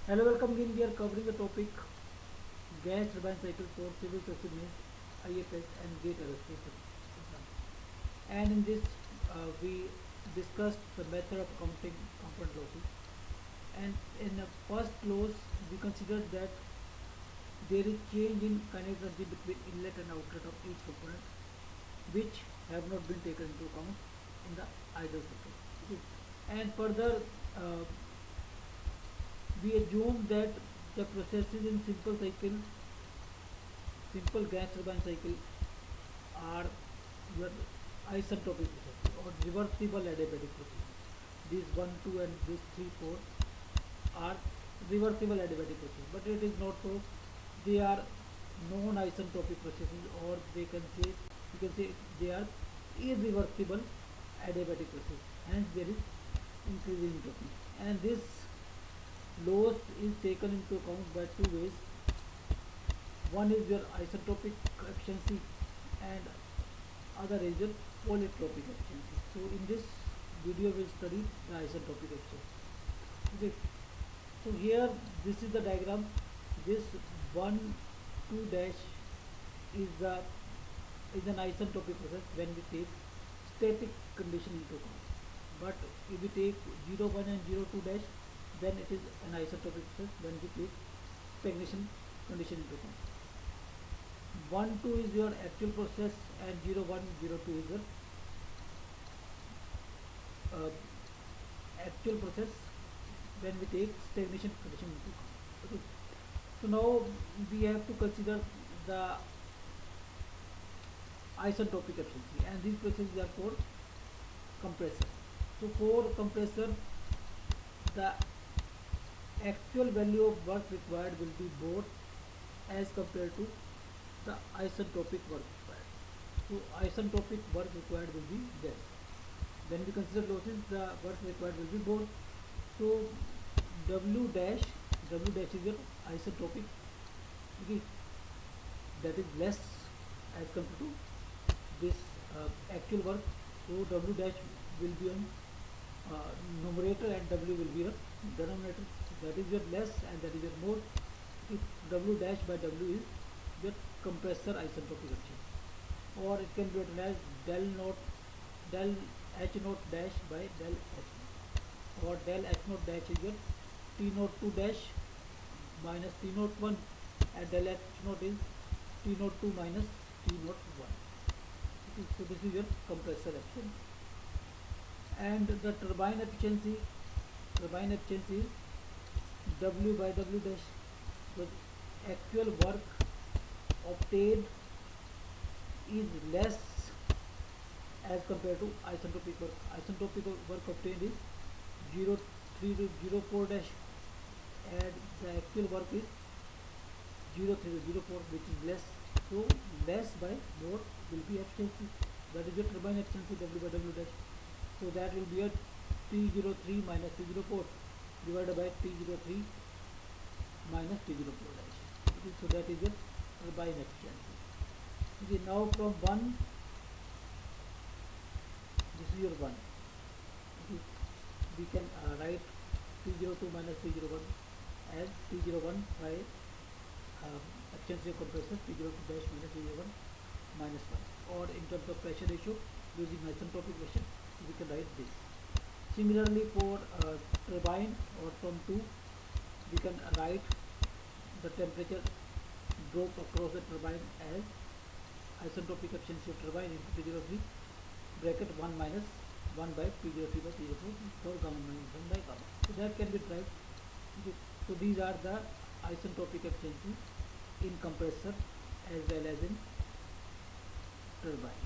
Hello, welcome again. We are covering the topic gas turbine cycle for civil specimens, IFS and gate aerospace exam. And in this, we discussed the method of counting component losses. And in the first clause, we considered that there is change in kinetic energy between inlet and outlet of each component, which have not been taken into account in the idle cycle. Okay. And further, uh, we assume that the processes in simple gas turbine cycle are your isentropic processes or reversible adiabatic processes. These 1, 2 and these 3, 4 are reversible adiabatic processes, but it is not so. They are non-isentropic processes, or you can say they are irreversible adiabatic processes. Hence, there is increase in entropy, and this loss is taken into account by two ways. One is your isotopic efficiency and other is your polytropic efficiency. So in this video we will study the isotopic efficiency. Okay. So here this is the diagram. This 1 2 dash is the is an isentropic process when we take static condition into account. But if we take 0 1 and 0 2 dash, then it is an isentropic process when we take stagnation condition into account. 1 2 is your actual process and 0 1 0 2 is your uh, actual process when we take stagnation condition into account. Okay. So now we have to consider the isentropic efficiency, and these processes are for compressor. So for compressor, the actual value of work required will be more as compared to the isentropic work required. So isentropic work required will be less. When we consider losses, the work required will be more. So W dash is your isentropic, okay, that is less as compared to this actual work. So W dash will be on numerator and W will be your denominator. So that is your less and that is your more. If W dash by W is your compressor isentropic efficiency, or it can be written as del H naught dash by del H naught, or del H naught dash is your T naught 2 dash minus T naught 1, and del H naught is T naught 2 minus T naught 1. Okay, so this is your compressor efficiency. And the turbine efficiency is W by W dash. So actual work obtained is less as compared to isentropic work. Isentropic work obtained is 0 3 to 0 4 dash, and the actual work is 0 3 to 0 4, which is less. So less by more will be efficiency. That is your turbine efficiency, W by W dash. So that will be a T03 minus T04 divided by T03 minus T04 dash. Okay, so that is your turbine efficiency. Okay, now from 1, this is your 1. Okay, we can write T02 minus T01 as T01 by efficiency of compressor, T02 dash minus T01 minus 1. Or in terms of pressure ratio, using isentropic equation, we can write this. Similarly, for turbine, or from 2, we can write the temperature drop across the turbine as isentropic efficiency of turbine into T03 bracket 1 minus 1 by T03 by T04 for gamma minus 1 by gamma. So that can be tried. Okay. So these are the isentropic efficiency in compressor as well as in turbine.